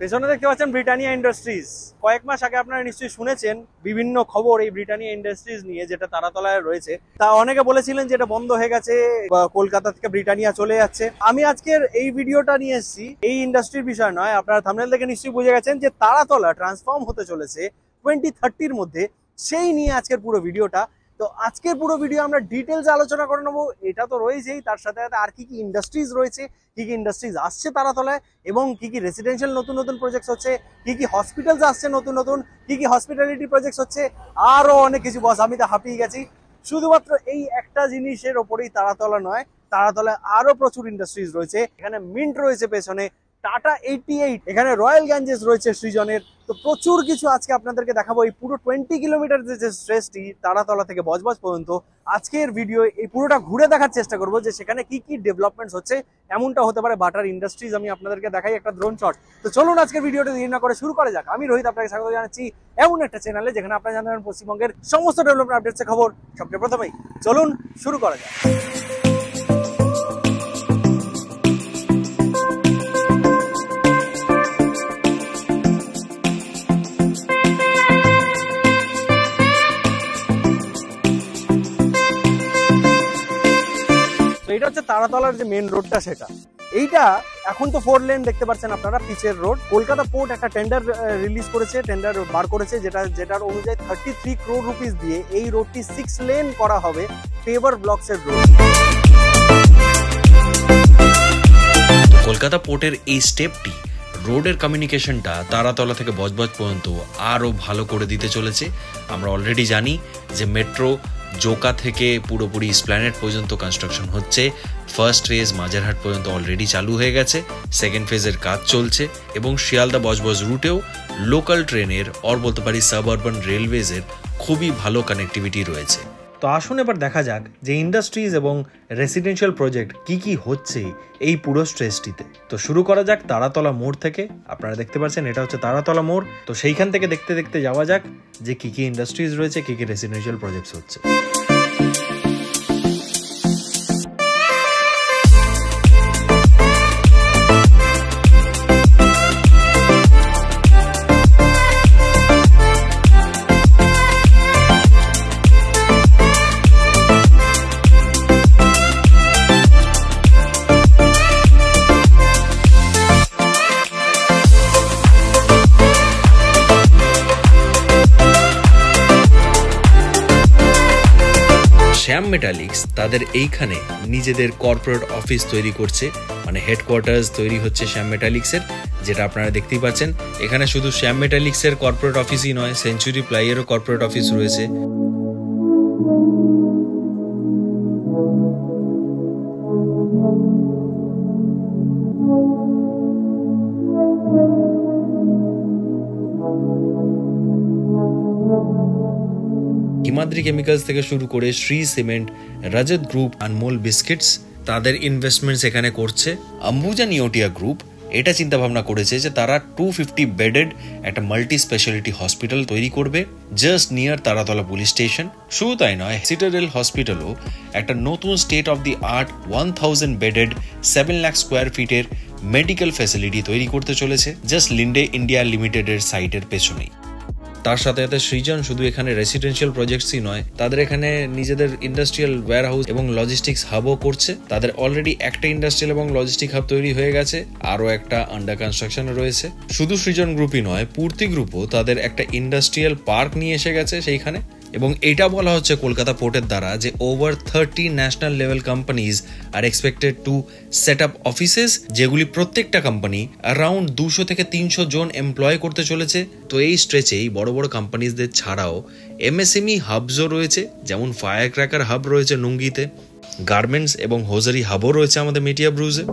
পেছনে দেখতে পাচ্ছেন ব্রিটানিয়া ইন্ডাস্ট্রিজ। কয়েক মাস আগে আপনারা নিশ্চয়ই শুনেছেন বিভিন্ন খবর এই ব্রিটানিয়া ইন্ডাস্ট্রিজ নিয়ে, যেটা তারাতলায় রয়েছে। তা অনেকে বলেছিলেন যে এটা বন্ধ হয়ে গেছে, কলকাতা থেকে ব্রিটানিয়া চলে যাচ্ছে। আমি আজকের এই ভিডিওটা নিয়ে এসেছি এই ইন্ডাস্ট্রির বিষয় নয়, আপনারা থাম্বনেল দেখে নিশ্চয়ই বুঝে গেছেন যে তারাতলা ট্রান্সফর্ম হতে চলেছে 2030 মধ্যে, সেই নিয়ে আজকের পুরো ভিডিওটা। তো আজকের পুরো ভিডিও আমরা ডিটেলস আলোচনা করে নেবো। এটা তো রয়েছেই, তার সাথে সাথে আর কি কি ইন্ডাস্ট্রিজ রয়েছে, কি কি ইন্ডাস্ট্রিজ আসছে তারাতলায়, এবং কি কি রেসিডেন্সিয়াল নতুন নতুন প্রজেক্টস হচ্ছে, কি কি হসপিটালস আসছে নতুন নতুন, কি কি হসপিটালিটি প্রজেক্টস হচ্ছে, আরো অনেক কিছু। বস আমি তো হাঁপিয়ে গেছি। শুধুমাত্র এই একটা জিনিসের ওপরেই তারাতলা নয়, তারাতলায় আরো প্রচুর ইন্ডাস্ট্রিজ রয়েছে। এখানে মিন্ট রয়েছে পেছনে, টাটা 88, এখানে রয়্যাল গ্যাঞ্জেস রয়েছে সৃজনের। তো প্রচুর কিছু আজকে আপনাদেরকে দেখাবো। এই পুরো 20 কিলোমিটার যে স্ট্রেচটি তারাতলা থেকে বজবজ পর্যন্ত, আজকের ভিডিও এই পুরোটা ঘুরে দেখার চেষ্টা করবো যে সেখানে কি কি ডেভেলপমেন্টস হচ্ছে। এমনটা হতে পারে বাটার ইন্ডাস্ট্রিজ, আমি আপনাদেরকে দেখাই একটা ড্রোন শট। তো চলুন আজকের ভিডিওটা দেরি না করে শুরু করা যাক। আমি রোহিত আপনাকে স্বাগত জানাচ্ছি এমন একটা চ্যানেলে যেখানে আপনারা জানেন পশ্চিমবঙ্গের সমস্ত ডেভেলপমেন্ট আপডেটসের খবর সবচেয়ে প্রথমেই। চলুন শুরু করা যাক। এটা হচ্ছে তারাতলার যে মেন রোডটা, সেটা এইটা এখন তো 4 লেন দেখতে পাচ্ছেন আপনারা, পিচের রোড। কলকাতা পোর্ট একটা টেন্ডার রিলিজ করেছে, টেন্ডার বার করেছে, যেটার অনুযায়ী 33 crore রুপিস দিয়ে এই রোডটি 6 লেন করা হবে, পেভার ব্লকস এর রোড। কলকাতা পোর্টের এই স্টেপটি রোডের কমিউনিকেশনটা তারাতলা থেকে বজবজ পর্যন্ত আরও ভালো করে দিতে চলেছে। আমরা অলরেডি জানি যে মেট্রো জোকা থেকে পুরোপুরি এসপ্ল্যানেড পর্যন্ত কনস্ট্রাকশন হচ্ছে। ফার্স্ট ফেজ মাঝেরহাট পর্যন্ত অলরেডি চালু হয়ে গেছে, সেকেন্ড ফেজের কাজ চলছে, এবং শিয়ালদা বজবজ রুটেও লোকাল ট্রেনের বলতে পারি সাবআরবান রেলওয়েজের খুবই ভালো কানেক্টিভিটি রয়েছে। তো আসুন এবার দেখা যাক যে ইন্ডাস্ট্রিজ এবং রেসিডেন্সিয়াল প্রজেক্ট কি কি হচ্ছে এই পুরো স্ট্রেচটিতে। তো শুরু করা যাক তারাতলা মোড় থেকে। আপনারা দেখতে পাচ্ছেন এটা হচ্ছে তারাতলা মোড়। তো সেইখান থেকে দেখতে দেখতে যাওয়া যাক যে কি কি ইন্ডাস্ট্রিজ রয়েছে, কি কি রেসিডেন্সিয়াল প্রজেক্টস হচ্ছে। শ্যাম মেটালিক্স তাদের এইখানে নিজেদের কর্পোরেট অফিস তৈরি করছে, মানে হেডকোয়ার্টার্স তৈরি হচ্ছে শ্যাম মেটালিক্সের, যেটা আপনারা দেখতেই পাচ্ছেন। এখানে শুধু শ্যাম মেটালিক্সের কর্পোরেট অফিসই নয়, সেঞ্চুরি প্লাইয়েরও কর্পোরেট অফিস রয়েছে। হিমাদ্রি কেমিক্যালস থেকে শুরু করে শ্রী সিমেন্ট, রজত গ্রুপ, আনমোল বিস্কিটস তাদের ইনভেস্টমেন্টস এখানে করছে। অম্বুজা নিওটিয়া গ্রুপ এটা চিন্তা ভাবনা করেছে যে তারা 250 বেডেড একটা মাল্টি স্পেশালিটি হসপিটাল তৈরি করবে just near Taratala police station. শুধু তাই নয়, সিটাডেল হসপিটালও একটা নতুন state of the art 1000 bedded 7 lakh square ফিটের মেডিকেল ফ্যাসিলিটি তৈরি করতে চলেছে জাস্ট লিন্ডে ইন্ডিয়া লিমিটেডের সাইটের পেছনেই। তার সাথে সাথে সৃজন শুধু এখানে রেসিডেন্সিয়াল প্রজেক্টসই নয়, তাদের এখানে নিজেদের ইন্ডাস্ট্রিয়াল ওয়্যারহাউস এবং লজিস্টিক্স হাবও করছে। তাদের অলরেডি একটা ইন্ডাস্ট্রিয়াল এবং লজিস্টিক হাব তৈরি হয়ে গেছে, আরও একটা আন্ডার কনস্ট্রাকশনে রয়েছে। শুধু সৃজন গ্রুপই নয়, পূর্তি গ্রুপও তাদের একটা ইন্ডাস্ট্রিয়াল পার্ক নিয়ে এসে গেছে সেইখানে। এবং এটা বলা হচ্ছে কলকাতা পোর্টের দ্বারা যে over 30 national level companies are expected to set up offices, যেগুলি প্রত্যেকটা কোম্পানি অ্যারাউন্ড 200 থেকে 300 জন এমপ্লয় করতে চলেছে। তো এই স্ট্রেচেই বড় বড় কোম্পানিজদের ছাড়াও এমএসএমই হাবসও রয়েছে, যেমন ফায়ার ক্র্যাকার হাব রয়েছে নুঙ্গিতে, গার্মেন্টস এবং হোজারি হাবও রয়েছে আমাদের মেটিয়া ব্রুজে।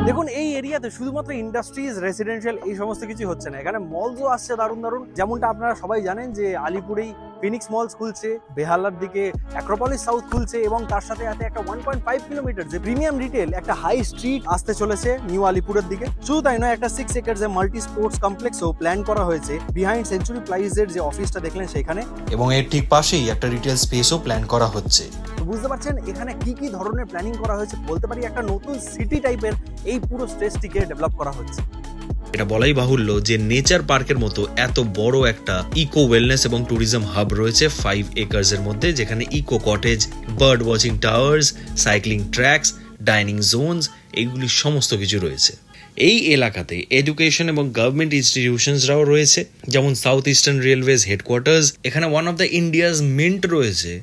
দেখুন এই এরিয়াতে শুধুমাত্র ইন্ডাস্ট্রিজ, রেসিডেন্সিয়াল এই সমস্ত কিছু হচ্ছে না, এখানে মলসও আসছে দারুণ দারুণ। যেমনটা আপনারা সবাই জানেন যে আলিপুরেই ফিনিক্স মলস খুলছে, বেহালার দিকে অ্যাক্রোপলিস সাউথ খুলছে, এবং তার সাথে সাথে একটা 1.5 কিলোমিটার যে প্রিমিয়াম রিটেল একটা হাই স্ট্রিট আসতে চলেছে নিউ আলিপুরের দিকে। শুধু তাই নয়, একটা 6 একর যে মাল্টি স্পোর্টস কমপ্লেক্সও প্ল্যান করা হয়েছে বিহাইন্ড সেঞ্চুরি প্লাইজের যে অফিসটা দেখলেন সেখানে, এবং এর ঠিক পাশেই একটা রিটেল স্পেসও প্ল্যান করা হচ্ছে। তো বুঝতে পারছেন এখানে কি কি ধরনের প্ল্যানিং করা হয়েছে, বলতে পারি একটা নতুন সিটি টাইপের এই পুরো স্ট্রেচটিকে ডেভেলপ করা হচ্ছে। এটা বলাই বাহুল্য যে নেচার পার্কের মতো এত বড় একটা ইকো ওয়েলনেস এবং ট্যুরিজম হাব রয়েছে 5 একর্স এর মধ্যে, যেখানে eco cottage, bird watching towers, cycling tracks, dining zones, এইগুলি সমস্ত কিছু রয়েছে। এই এলাকাতে এডুকেশন এবং গভর্নমেন্ট ইনস্টিটিউশনসরাও রয়েছে, যেমন সাউথ ইস্টার্ন রেলওয়েজ হেডকোয়ার্টার্স। এখানে one of the India's mint রয়েছে,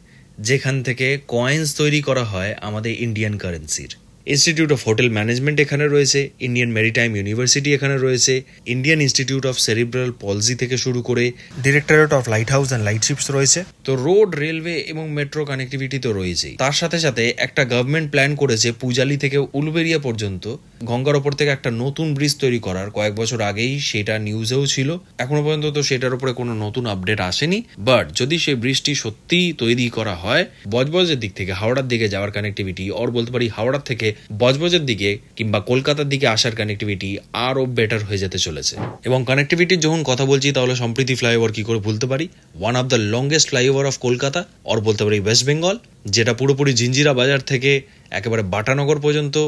যেখান থেকে কয়েন্স তৈরি করা হয় আমাদের ইন্ডিয়ান কারেন্সির। ইনস্টিটিউট অফ হোটেল ম্যানেজমেন্ট এখানে রয়েছে, ইন্ডিয়ান মেরিটাইম ইউনিভার্সিটি এখানে রয়েছে, Indian Institute of Cerebral Palsy থেকে শুরু করে Directorate of Light House and Light Ships রয়েছে। তো রোড, রেলওয়ে এবং মেট্রো কানেক্টিভিটি তো রয়েছেই। তার সাথে সাথে একটা গভর্নমেন্ট প্ল্যান করেছে পূজালি থেকে উলুবেরিয়া পর্যন্ত গঙ্গার ওপর থেকে একটা নতুন ব্রিজ তৈরি করার। কয়েক বছর আগেই সেটা নিউজেও ছিল, এখনো পর্যন্ত তো সেটার উপরে কোনো নতুন আপডেট আসেনি। বাট যদি সেই ব্রিজটি সত্যি তৈরি করা হয়, বজবজের দিক থেকে হাওড়ার দিকে যাওয়ার কানেক্টিভিটি, আর বলতে পারি হাওড়ার থেকে বজবজের দিকে কিংবা কলকাতার দিকে আসার কানেক্টিভিটি আরও বেটার হয়ে যেতে চলেছে। এবং কানেক্টিভিটির যখন কথা বলছি, তাহলে সম্প্রীতি ফ্লাইওভার কি করে ভুলতে পারি, one of the longest flyover of Kolkata, আর বলতে পারি ওয়েস্ট বেঙ্গল, যেটা পুরোপুরি জিঞ্জিরা বাজার থেকে একেবারে বাটানগর পর্যন্ত,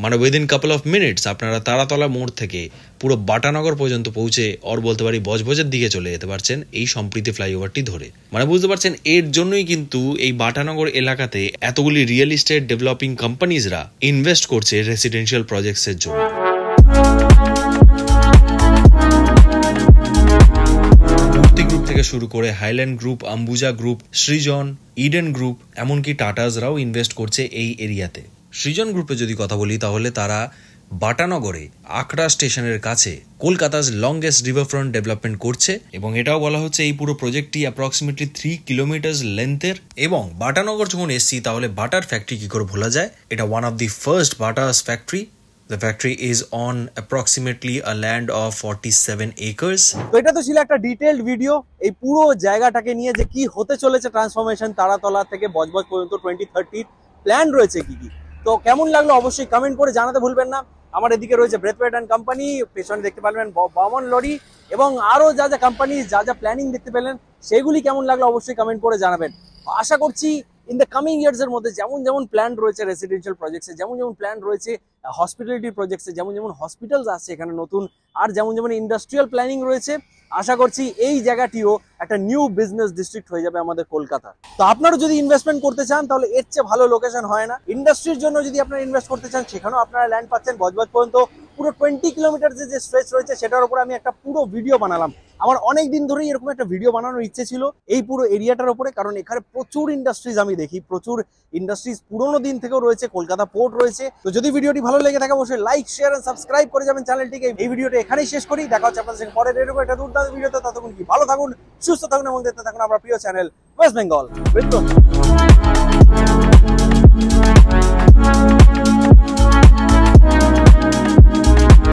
মানে উইদিন কাপল অফ মিনিটস আপনারা তারাতলা মোড় থেকে পুরো বাটানগর পর্যন্ত পৌঁছে আর বলতে পারি বজবজের দিকে চলে যেতে পারছেন এই সম্প্রীতি ফ্লাইওভারটি ধরে। মানে বুঝতে পারছেন, এর জন্যই কিন্তু এই বাটানগর এলাকাতে এতগুলি রিয়েল এস্টেট ডেভেলপিং কোম্পানিজরা ইনভেস্ট করছে রেসিডেন্সিয়াল প্রজেক্টসের জন্য। গ্রুপ থেকে শুরু করে হাইল্যান্ড গ্রুপ, আম্বুজা গ্রুপ, সৃজন, ইডেন গ্রুপ, এমনকি টাটাসরাও ইনভেস্ট করছে এই এরিয়াতে। সৃজন গ্রুপে যদি কথা বলি, তাহলে তারা বাটানগরে আকড়া স্টেশনের কাছে কলকাতার লংগেস্ট রিভারফ্রন্ট ডেভেলপমেন্ট করছে, এবং এটাও বলা হচ্ছে এই পুরো প্রজেক্টটি অ্যাপ্রক্সিমেটলি 3 কিলোমিটার লেন্থের। এবং বাটানগর যখন এসছি, তাহলে বাটার ফ্যাক্টরি কি করে ভোলা যায়, এটা one of the first butters factory. The factory is on approximately a land of 47 acres. তো এটা তো ছিল একটা ডিটেইলড ভিডিও এই পুরো জায়গাটাকে নিয়ে, যে কি হতে চলেছে ট্রান্সফরমেশন তারাতলা থেকে বজবজ পর্যন্ত 2030 প্ল্যান রয়েছে কি কি। তো কেমন লাগলো অবশ্যই কমেন্ট করে জানাতে ভুলবেন না। আমার এদিকে রয়েছে ব্রেথওয়েট অ্যান্ড কোম্পানি, পেছনে দেখতে পারবেন বামন লরি, এবং আরও যা যা কোম্পানি যা যা প্ল্যানিং দেখতে পেলেন সেগুলি কেমন লাগলো অবশ্যই কমেন্ট করে জানাবেন। আশা করছি ইন দ্য কামিং ইয়ার্স এর মধ্যে যেমন যেমন প্ল্যান রয়েছে রেসিডেন্সিয়াল প্রজেক্টসে, যেমন যেমন প্ল্যান রয়েছে হসপিটালিটি প্রজেক্টসে, যেমন যেমন হসপিটালস আসছে এখানে নতুন, আর যেমন যেমন ইন্ডাস্ট্রিয়াল প্ল্যানিং রয়েছে, আশা করছি এই জায়গাটিও একটা নিউ বিজনেস ডিস্ট্রিক্ট হয়ে যাবে আমাদের কলকাতা। তো আপনারা যদি ইনভেস্টমেন্ট করতে চান, তাহলে এর চেয়ে ভালো লোকেশন হয় না। ইন্ডাস্ট্রির জন্য যদি আপনারা ইনভেস্ট করতে চান, সেখানেও আপনারা ল্যান্ড পাচ্ছেন। বজবজ পর্যন্ত পুরো 20 কিলোমিটার যে স্ট্রেচ রয়েছে, সেটার উপরে আমি একটা পুরো ভিডিও বানালাম। আমার অনেক দিন ধরেই এরকম একটা ভিডিও বানানোর ইচ্ছে ছিল এই পুরো এরিয়াটার উপরে, কারণ এখানে প্রচুর ইন্ডাস্ট্রিজ আমি দেখি, প্রচুর ইন্ডাস্ট্রিজ পুরোনো দিন থেকেও রয়েছে, কলকাতা পোর্ট রয়েছে। তো যদি ভিডিওটি ভালো লেগে থাকে, অবশ্যই লাইক, শেয়ার এন্ড সাবস্ক্রাইব করে যাবেন চ্যানেলটিকে। এই ভিডিওটা এখানেই শেষ করি, দেখা হচ্ছে আপনাদের সঙ্গে পরের এরকম একটা দুর্দান্ত ভিডিওতে। ততক্ষণ কি ভালো থাকুন, সুস্থ থাকুন এবং দেখতে থাকুন আমার প্রিয় চ্যানেল ওয়েস্ট বেঙ্গল।